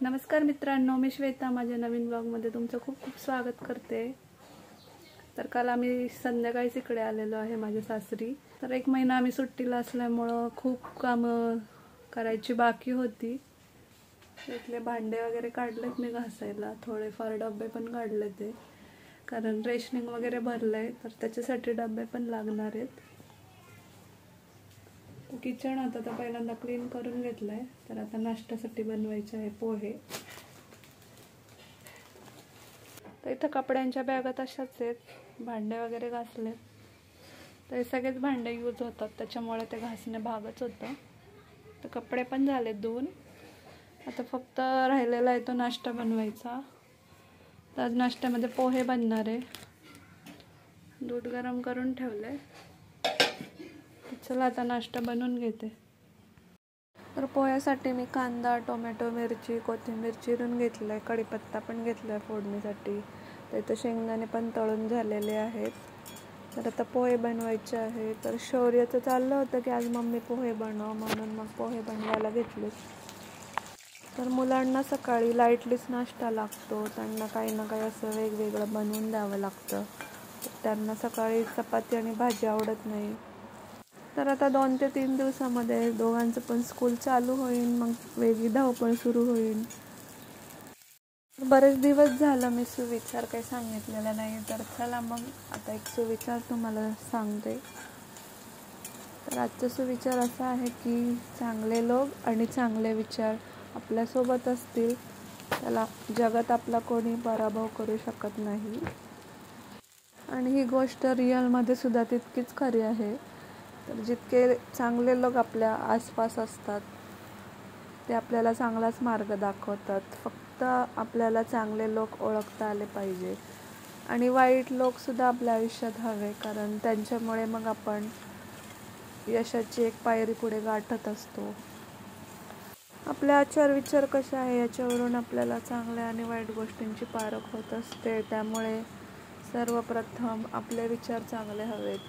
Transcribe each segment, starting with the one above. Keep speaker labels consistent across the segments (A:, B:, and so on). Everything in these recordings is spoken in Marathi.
A: नमस्कार मित्रांनो, मी श्वेता माझ्या नवीन ब्लॉगमध्ये तुमचं खूप खूप स्वागत करते। तर काल आम्ही संध्याकाळीच इकडे आलेलो आहे माझ्या सासरी। तर एक महिना आम्ही सुट्टीला असल्यामुळे खूप काम करायची बाकी होती। इथले भांडे वगैरे काढलेत मी घासायला, थोडेफार डबे पण काढले ते, कारण रेशनिंग वगैरे भरलंय तर त्याच्यासाठी डबे पण लागणार आहेत। किचन होता तर पहिल्यांदा क्लीन करून घेतलंय। तर आता नाश्त्यासाठी बनवायचे आहे पोहे। तर इथं कपड्यांच्या बॅगा तशाच आहेत, भांडे वगैरे घासले तर हे सगळेच भांडे यूज होतात त्याच्यामुळे ते घासणे भागच होतं। तर कपडे पण झाले धुवून, आता फक्त राहिलेला आहे तो नाश्ता बनवायचा। तर आज नाश्त्यामध्ये पोहे बनणार आहे। दूध गरम करून ठेवले, चला आता नाश्ता बनवून घेते। तर पोह्यासाठी मी कांदा, टोमॅटो, मिरची, कोथिंबीर चिरून घेतलंय, कढीपत्ता पण घेतलाय फोडणीसाठी। तर इथं शेंगदाणे पण तळून झालेले आहेत। तर आता पोहे बनवायचे आहे। तर शौर्याचं चाललं होतं की आज मम्मी पोहे बनव, म्हणून मग पोहे बनवायला घेतले। तर मुलांना सकाळी लाईटलीच नाश्ता लागतो, त्यांना काही ना काही असं वेगवेगळं बनवून द्यावं लागतं। त्यांना सकाळी चपाती आणि भाजी आवडत नाही। तर आता 2 ते 3 दिवसामध्ये दोघांचं पण स्कूल चालू होईल, मग वेगळी धावपळ सुरू होईल। बरेच दिवस झालं मी सुविचार काही सांगितलेला नाही, तर चला मग आता एक सुविचार तुम्हाला सांगते। तर आजचा सुविचार असा आहे की चांगले लोक आणि चांगले विचार आपल्यासोबत असतील त्याला जगात आपला कोणी पराभव करू शकत नाही। आणि ही गोष्ट रिअलमध्ये सुद्धा तितकीच खरी आहे। तर जितके चांगले लोक आपल्या आसपास असतात ते आपल्याला चांगलाच मार्ग दाखवतात। फक्त आपल्याला चांगले लोक ओळखता आले पाहिजे आणि वाईट लोक सुद्धा आपल्या आयुष्यात हवे, कारण त्यांच्यामुळे मग आपण यशाची एक पायरी पुढे गाठत असतो। आपले आचार विचार कसे आहे याच्यावरून आपल्याला चांगल्या आणि वाईट गोष्टींची पारख होत असते। त्यामुळे सर्वप्रथम आपले विचार चांगले हवेत।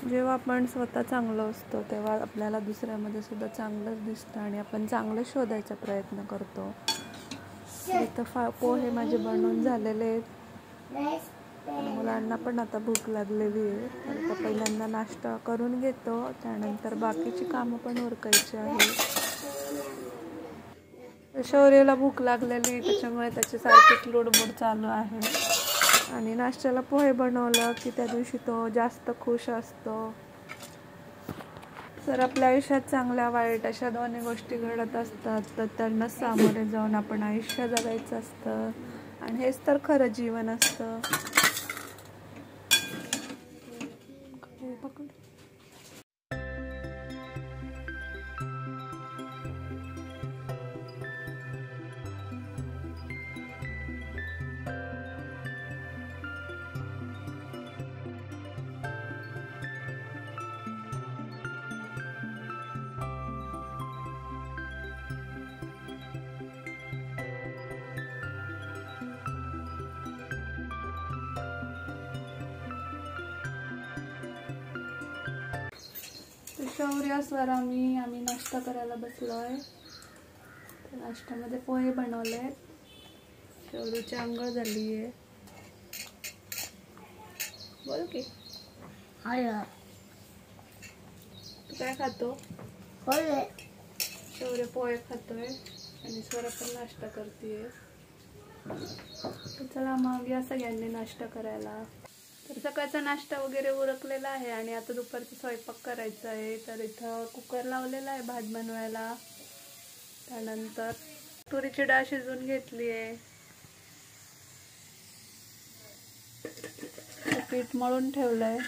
A: जेव्हा आपण स्वतः चांगलं असतो तेव्हा आपल्याला दुसऱ्यामध्ये सुद्धा चांगलंच दिसतं आणि आपण चांगलं शोधायचा प्रयत्न करतो। इथं पोहे माझे बनवून झालेले आहेत। मुलांना पण आता भूक लागलेली आहे, तर आता पहिल्यांदा नाश्ता करून घेतो, त्यानंतर बाकीची कामं पण उरकायची आहे। शौर्याला भूक लागलेली आहे त्याच्यामुळे त्याची सारखीच लुडबुड चालू आहे। आणि नाश्त्याला पोहे बनवलं की त्या दिवशी तो जास्त खुश असतो। तर आपल्या आयुष्यात चांगल्या वाईट अशा दोन्ही गोष्टी घडत असतात, तर त्यांना सामोरे जाऊन आपण आयुष्य जगायचं असतं आणि हेच तर खरं जीवन असतं। शौर्य स्वर आम्ही नाश्ता करायला बसलोय। तर नाश्त्यामध्ये पोहे बनवले, शौर्याची अंघोळ झाली आहे। बोल की
B: हाय,
A: तू काय खातो?
B: पोहे।
A: शौर्य पोहे खातोय आणि स्वरा पण नाश्ता करतेय। चला मग या सगळ्यांनी नाश्ता करायला। तर सकाळचा नाश्ता वगैरे उरकलेला आहे आणि आता दुपारचा स्वयंपाक करायचा आहे। तर इथं कुकर लावलेला आहे भात बनवायला। त्यानंतर तुरीची डाळ शिजवून घेतली आहे, पीठ मळून ठेवलंय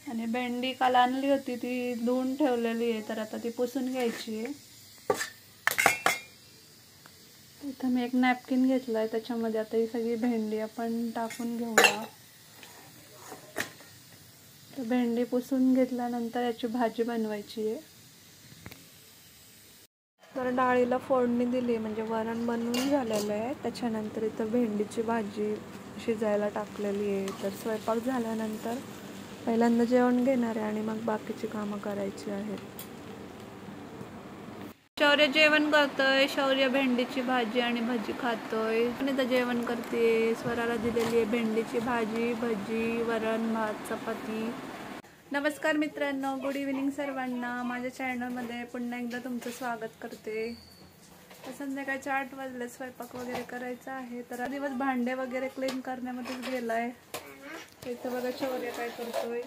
A: आणि भेंडी काल आणली होती ती धुवून ठेवलेली आहे, तर आता ती पुसून घ्यायची आहे। इथं मी एक नॅपकिन घेतलाय, त्याच्यामध्ये आता ही सगळी भेंडी आपण टाकून घेऊया। तर भेंडी पुसून घेतल्यानंतर याची भाजी बनवायची आहे। तर डाळीला फोडणी दिली म्हणजे वरण बनवून झालेलं आहे। त्याच्यानंतर इथं भेंडीची भाजी शिजायला टाकलेली आहे। तर स्वयंपाक झाल्यानंतर पहिल्यांदा जेवण घेणार आहे आणि मग बाकीची कामं करायची आहेत। शौर्य जेवण करतोय. शौर्य भेंडीची भाजी आणि भजी खातोय. सुनीता जेवण करते. स्वराला दिलेली आहे भेंडीची भाजी, भजी, वरण, भात, चपाती. नमस्कार मित्रांनो, गुड इव्हिनिंग सर्वांना. माझ्या चॅनलमध्ये पुन्हा एकदा तुमचं स्वागत करते. तर संध्याकाळचे 8 वाजले. स्वयंपाक वगैरे करायचा आहे. तर दिवस भांडे वगैरे क्लीन करण्यामध्येच गेलाय. इथं बघा शौर्य काय करतोय.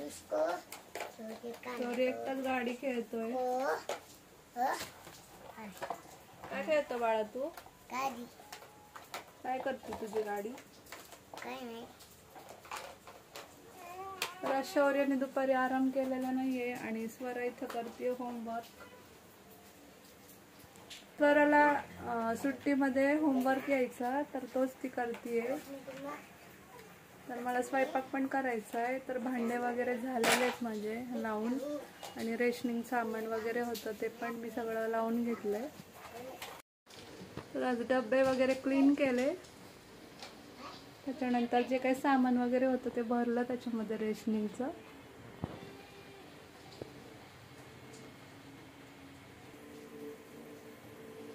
A: शौर्य एकटाच गाडी खेळतोय. काय खेळतो बाळा तू? काय करते तुझी गाडी? तर शौर्याने दुपारी आराम केलेला नाहीये आणि स्वरा इथं करते होमवर्क. स्वराला सुट्टीमध्ये होमवर्क यायचा तर तोच ती करतीये. तर मला स्वयंपाक पण करायचा आहे. तर भांडे वगैरे झालेले आहेत माझे लावून आणि रेशनिंग सामान वगैरे होतं ते पण मी सगळं लावून घेतलंय. तर आज डबे वगैरे क्लीन केले. त्याच्यानंतर जे काही सामान वगैरे होतं ते भरलं त्याच्यामध्ये रेशनिंगचं.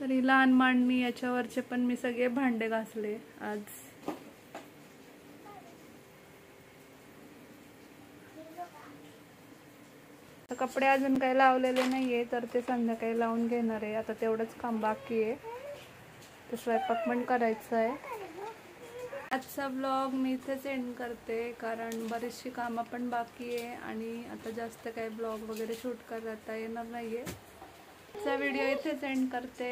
A: तरी लहान मांडणी याच्यावरचे पण मी सगळे भांडे घासले आज. कपडे अजून काही लावलेले नाहीये तर ते संध्याकाळी लावून घेणार आहे. आता तेवढंच काम बाकी आहे. तर स्वयंपाक पण करायचं आहे. आजचा ब्लॉग मी इथेच एंड करते कारण बरीचशी कामं पण बाकी आहे आणि आता जास्त काही ब्लॉग वगैरे शूट करता येणार नाहीये. आजचा व्हिडिओ इथेच एंड करते.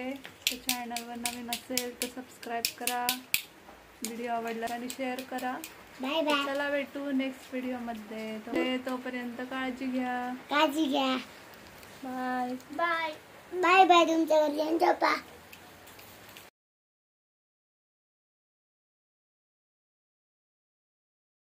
A: चॅनलवर नवीन असेल तर सबस्क्राईब करा. व्हिडिओ आवडला आणि शेअर करा.
B: Bye bye.
A: चला भेटू नेक्स्ट व्हिडिओ मध्ये. तोपर्यंत काळजी घ्या.
B: काळजी घ्या.
A: Bye
B: bye bye bye. तुमच्या घरी झोपा.